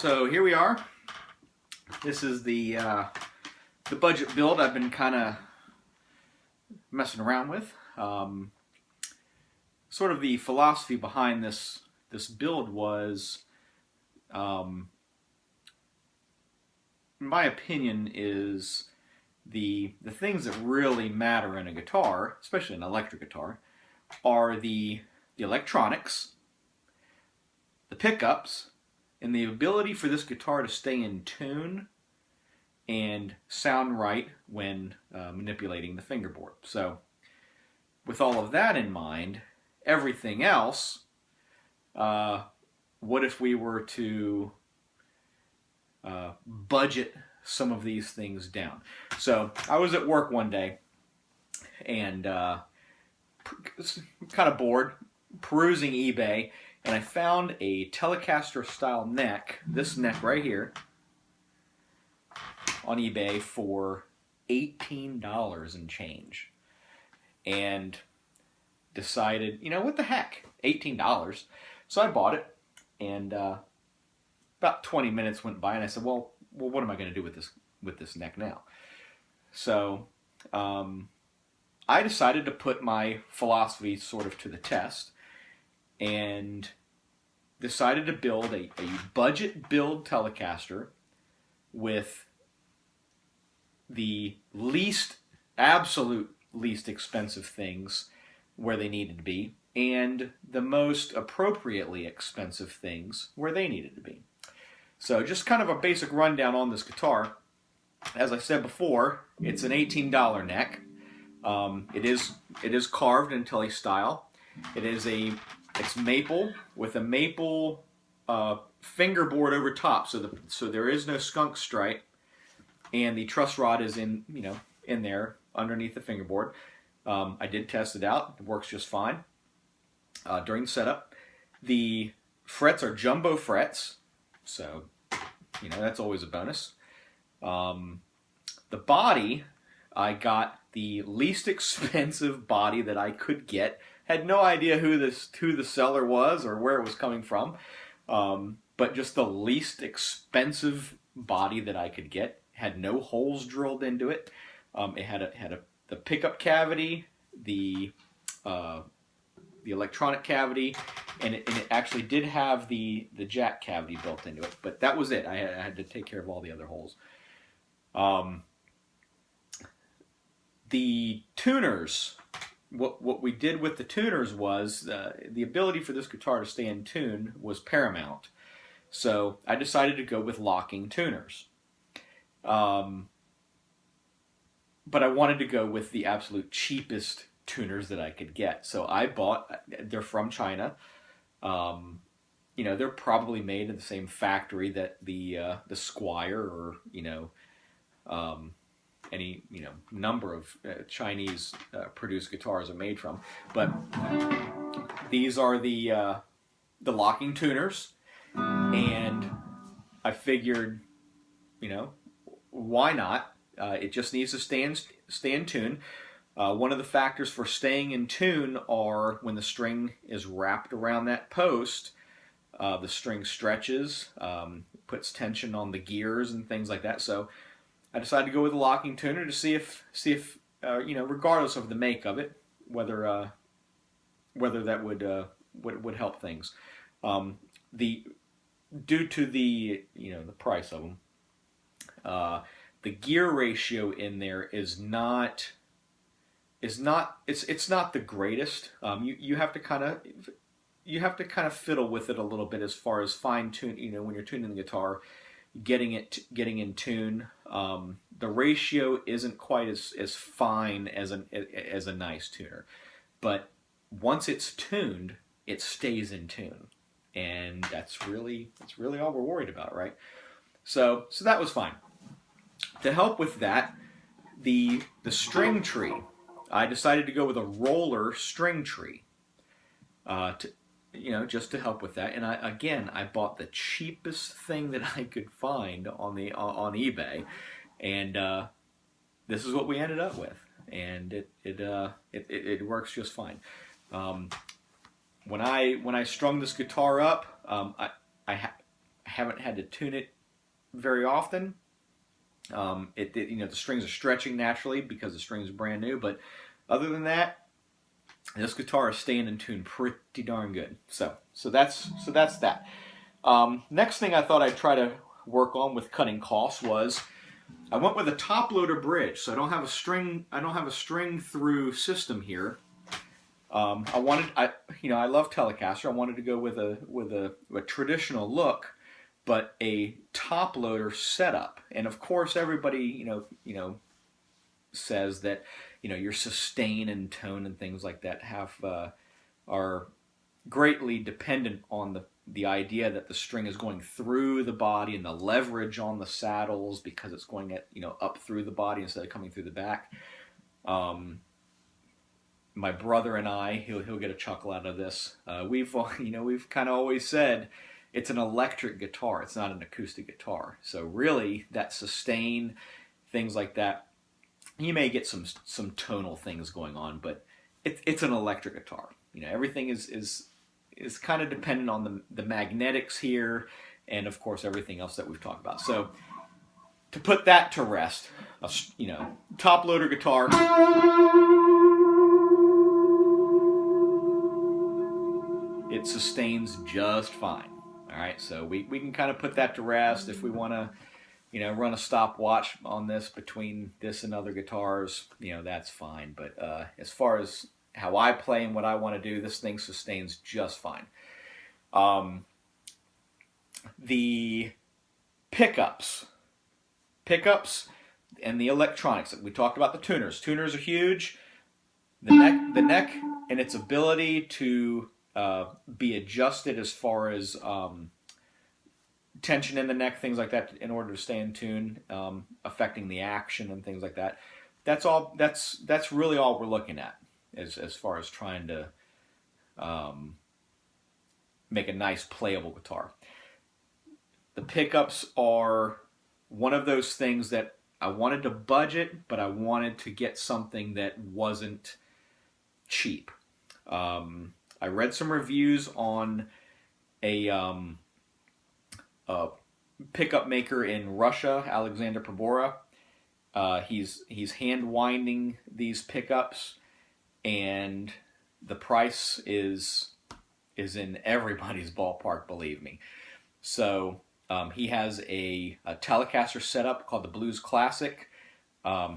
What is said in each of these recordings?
So here we are. This is the budget build I've been kind of messing around with. Sort of the philosophy behind this build was, in my opinion, is the things that really matter in a guitar, especially an electric guitar, are the electronics, the pickups, and the ability for this guitar to stay in tune and sound right when manipulating the fingerboard. So with all of that in mind, everything else, what if we were to budget some of these things down? So I was at work one day and kind of bored, perusing eBay, and I found a Telecaster style neck, this neck right here, on eBay for $18 and change. And decided, you know, what the heck, $18. So I bought it, and about 20 minutes went by, and I said, well, what am I going to do with this neck now? So I decided to put my philosophy sort of to the test, and decided to build a budget build Telecaster with the absolute least expensive things where they needed to be, and the most appropriately expensive things where they needed to be. So just kind of a basic rundown on this guitar. As I said before, it's an $18 neck. It is carved in Tele style. It's maple with a maple fingerboard over top, so there is no skunk stripe, and the truss rod is in there underneath the fingerboard. I did test it out; it works just fine during the setup. The frets are jumbo frets, so that's always a bonus. The body, I got the least expensive body that I could get. Had no idea who the seller was or where it was coming from, but just the least expensive body that I could get. Had no holes drilled into it. It had the pickup cavity, the electronic cavity, and it actually did have the jack cavity built into it. But that was it. I had to take care of all the other holes. The tuners. What we did with the tuners was the ability for this guitar to stay in tune was paramount. So I decided to go with locking tuners. But I wanted to go with the absolute cheapest tuners that I could get. So I bought, they're from China. They're probably made in the same factory that the Squire or any number of Chinese produced guitars are made from, but these are the locking tuners, and I figured, why not? It just needs to stay in tune. One of the factors for staying in tune are when the string is wrapped around that post, the string stretches, puts tension on the gears and things like that. So I decided to go with a locking tuner to see if regardless of the make of it, whether that would help things. Due to the price of them, the gear ratio in there it's not the greatest. You have to kind of you have to kind of fiddle with it a little bit as far as fine tune. When you're tuning the guitar, getting in tune. The ratio isn't quite as fine as a nice tuner, but once it's tuned, it stays in tune, and that's really all we're worried about, right? So that was fine. To help with that, the string tree, I decided to go with a roller string tree, just to help with that. And I bought the cheapest thing that I could find on eBay, and this is what we ended up with, and it works just fine. When I strung this guitar up, I haven't had to tune it very often. The strings are stretching naturally because the strings are brand new, but other than that, this guitar is staying in tune pretty darn good. So that's that. Next thing I thought I'd try to work on with cutting costs was I went with a top loader bridge. So I don't have a string through system here. I love Telecaster. I wanted to go with a traditional look, but a top loader setup. And of course, everybody says that your sustain and tone and things like that are greatly dependent on the idea that the string is going through the body and the leverage on the saddles because it's going up through the body instead of coming through the back. My brother and I, he'll get a chuckle out of this. We've kind of always said it's an electric guitar. It's not an acoustic guitar. So really, that sustain, things like that, you may get some tonal things going on, but it's an electric guitar. Everything is kind of dependent on the magnetics here, and of course everything else that we've talked about. So to put that to rest, top loader guitar. It sustains just fine. All right, so we can kind of put that to rest. If we want to, run a stopwatch on this between this and other guitars, that's fine. But as far as how I play and what I want to do, this thing sustains just fine. The pickups, and the electronics. We talked about the tuners. Tuners are huge. The neck and its ability to be adjusted as far as tension in the neck, things like that, in order to stay in tune, affecting the action and things like that. That's all. That's really all we're looking at as far as trying to make a nice playable guitar. The pickups are one of those things that I wanted to budget, but I wanted to get something that wasn't cheap. I read some reviews on a pickup maker in Russia, Alexander Probora. He's hand winding these pickups, and the price is in everybody's ballpark, believe me. So he has a Telecaster setup called the Blues Classic.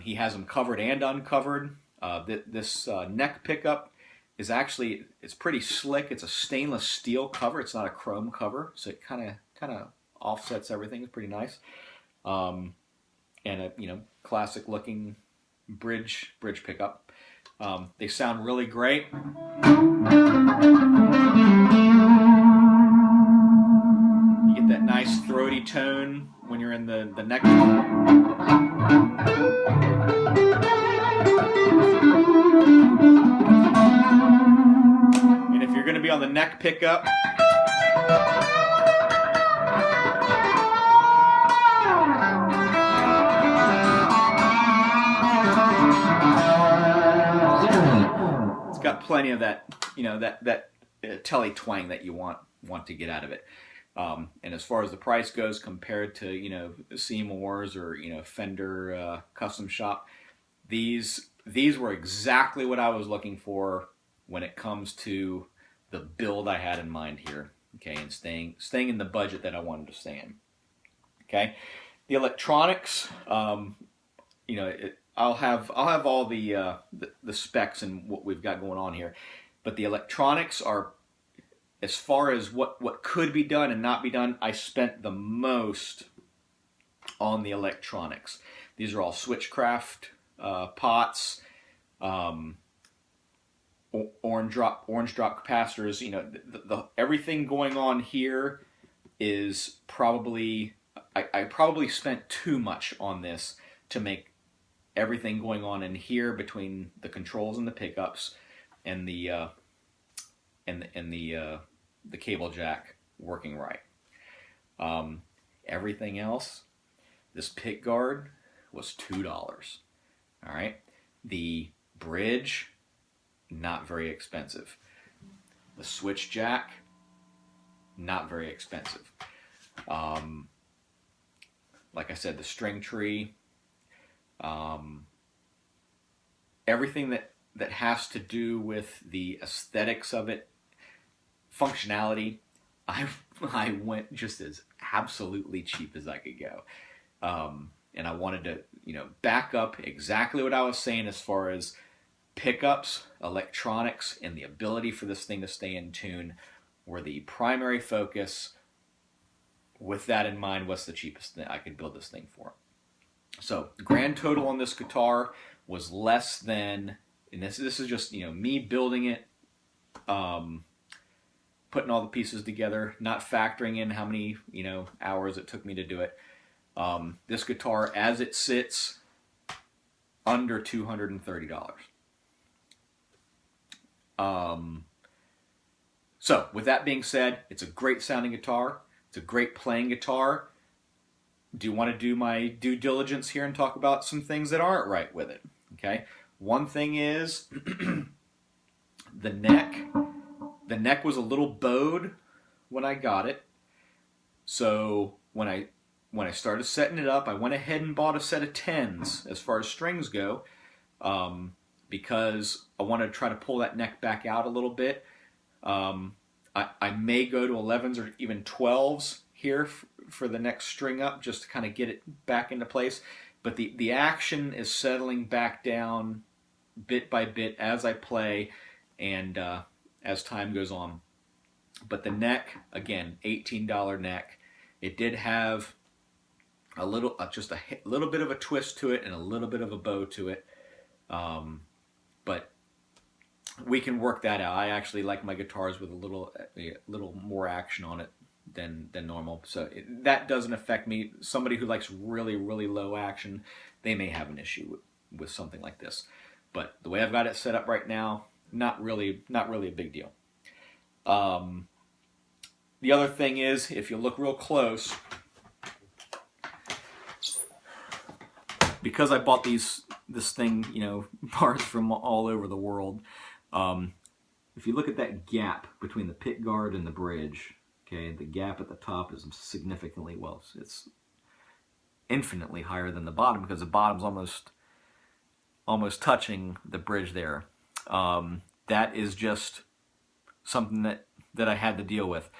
He has them covered and uncovered. This neck pickup is it's pretty slick. It's a stainless steel cover. It's not a chrome cover, so it kind of offsets everything. It's pretty nice. And a classic looking bridge pickup. They sound really great. You get that nice throaty tone when you're in the neck. And if you're going to be on the neck pickup, it's got plenty of that, that telly twang that you want to get out of it. And as far as the price goes, compared to Seymour's or Fender Custom Shop, these were exactly what I was looking for when it comes to the build I had in mind here. Okay, and staying in the budget that I wanted to stay in. Okay, the electronics, I'll have all the specs and what we've got going on here, but the electronics are as far as what could be done and not be done, I spent the most on the electronics. These are all switchcraft pots, orange drop capacitors. You know, everything going on here is probably, I probably spent too much on this to make everything going on in here between the controls and the pickups and the cable jack working right. Everything else, this pick guard was $2. All right, the bridge, not very expensive. The switch jack, not very expensive. Like I said, the string tree, everything that has to do with the aesthetics of it, functionality, I went just as absolutely cheap as I could go. And I wanted to, back up exactly what I was saying as far as pickups, electronics, and the ability for this thing to stay in tune were the primary focus. With that in mind, what's the cheapest thing I could build this thing for? So the grand total on this guitar was less than, and this is just me building it, putting all the pieces together, not factoring in how many hours it took me to do it. This guitar, as it sits, under $230. So with that being said, it's a great sounding guitar. It's a great playing guitar. Do you want to do my due diligence here and talk about some things that aren't right with it? Okay. One thing is the neck. The neck was a little bowed when I got it. So when I started setting it up, I went ahead and bought a set of 10s as far as strings go, because I wanted to try to pull that neck back out a little bit. I may go to 11s or even 12s here for the next string up, just to kind of get it back into place. But the action is settling back down bit by bit as I play and as time goes on. But the neck, again, $18 neck. It did have a little, just a little bit of a twist to it and a little bit of a bow to it. But we can work that out. I actually like my guitars with a little more action on it than normal. So that doesn't affect me. Somebody who likes really, really low action, they may have an issue with something like this. But the way I've got it set up right now, not really a big deal. The other thing is, if you look real close, because I bought this thing, parts from all over the world. If you look at that gap between the pick guard and the bridge, okay, the gap at the top is significantly, well, it's infinitely higher than the bottom, because the bottom's almost touching the bridge there. That is just something that I had to deal with.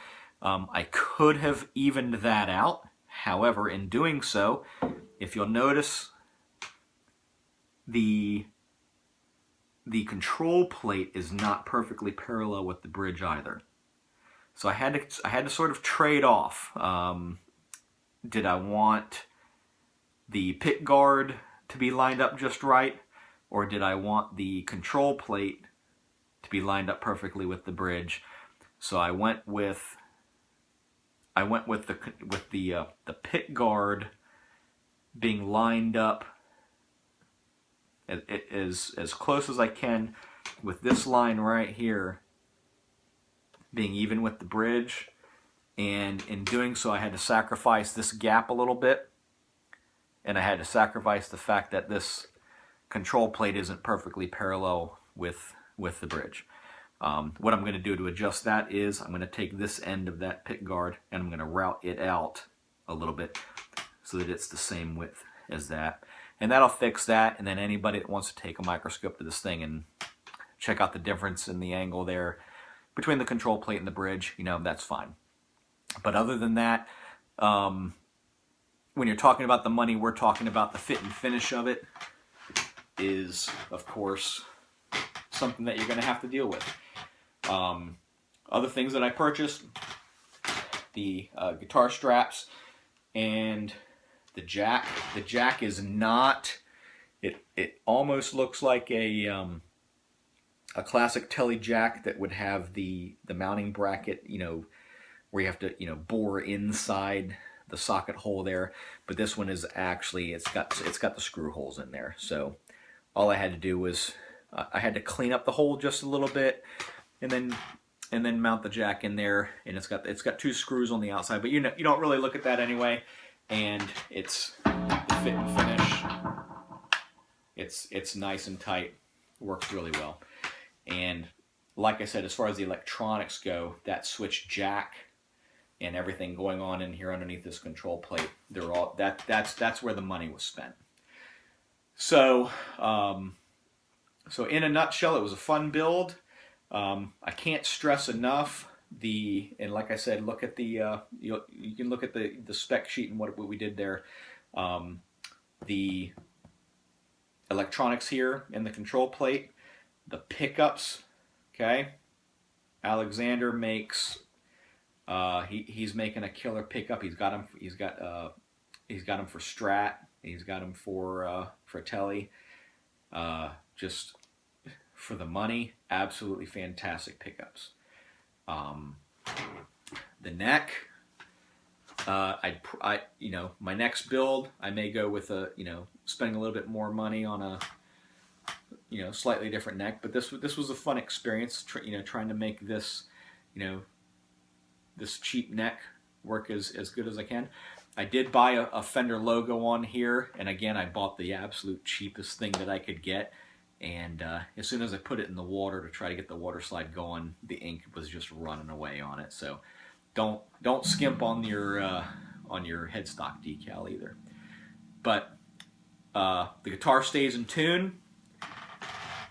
I could have evened that out. However, in doing so, if you'll notice, the control plate is not perfectly parallel with the bridge either. So I had to sort of trade off. Did I want the pick guard to be lined up just right, or did I want the control plate to be lined up perfectly with the bridge? So I went with the pick guard being lined up as close as I can with this line right here being even with the bridge, and in doing so I had to sacrifice this gap a little bit, and I had to sacrifice the fact that this control plate isn't perfectly parallel with the bridge. What I'm going to do to adjust that is I'm going to take this end of that pick guard and I'm going to route it out a little bit so that it's the same width as that. And that'll fix that, and then anybody that wants to take a microscope to this thing and check out the difference in the angle there between the control plate and the bridge, that's fine. But other than that, when you're talking about the money, we're talking about the fit and finish of it is, of course, something that you're going to have to deal with. Other things that I purchased: the guitar straps and the jack. The jack is not. It almost looks like a classic Tele jack that would have the mounting bracket, you know, where you have to, you know, bore inside the socket hole there. But this one is actually, it's got the screw holes in there. So all I had to do was I had to clean up the hole just a little bit, and then mount the jack in there. And it's got 2 screws on the outside, but you know, you don't really look at that anyway. And it's the fit and finish. It's nice and tight. Works really well. And like I said, as far as the electronics go, that switch jack and everything going on in here underneath this control plate, they're all that's where the money was spent. So so in a nutshell, it was a fun build. I can't stress enough and like I said, look at the you can look at the spec sheet and what we did there. The electronics here in the control plate, the pickups, okay. Alexander makes he's making a killer pickup. He's got them for Strat. He's got them for Tele. Just for the money, absolutely fantastic pickups. The neck, you know, my next build, I may go with spending a little bit more money on a, you know, slightly different neck. But this was a fun experience, trying to make this, you know, this cheap neck work as good as I can. I did buy a Fender logo on here, and again, I bought the absolute cheapest thing that I could get. And as soon as I put it in the water to try to get the water slide going, the ink was just running away on it. So don't skimp on your headstock decal either. But the guitar stays in tune.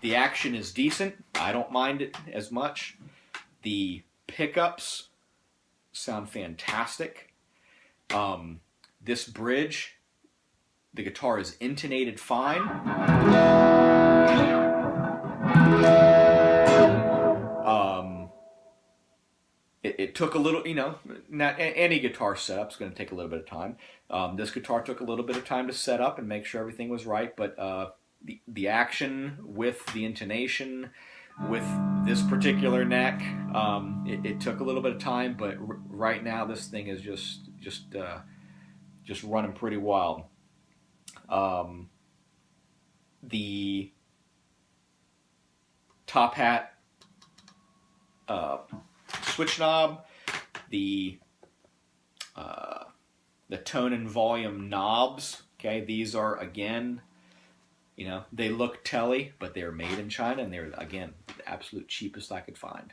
The action is decent. I don't mind it as much. The pickups sound fantastic. This bridge, the guitar is intonated fine. It took a little, you know, not any guitar setup's going to take a little bit of time. This guitar took a little bit of time to set up and make sure everything was right, but the action with the intonation, with this particular neck, it took a little bit of time, but right now this thing is just running pretty wild. The top hat switch knob, the tone and volume knobs, okay, these are, again, you know, they look Tele, but they're made in China, and they're, again, the absolute cheapest I could find.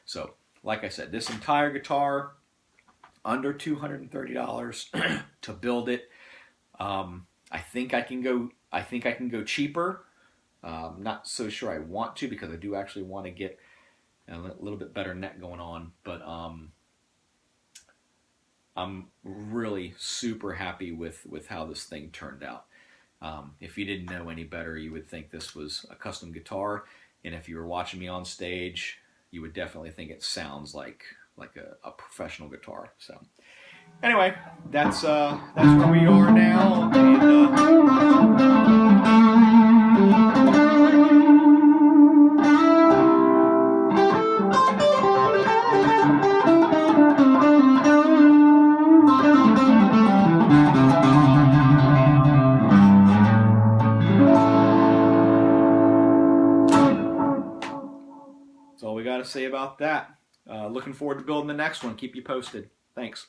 So, like I said, this entire guitar, under $230 to build it. I think I can go cheaper. Not so sure I want to, because I do actually want to get a little bit better neck going on. But I'm really super happy with how this thing turned out. If you didn't know any better, you would think this was a custom guitar, and if you were watching me on stage, you would definitely think it sounds like a professional guitar. So anyway, that's where we are now. That's all we got to say about that. Looking forward to building the next one. Keep you posted. Thanks.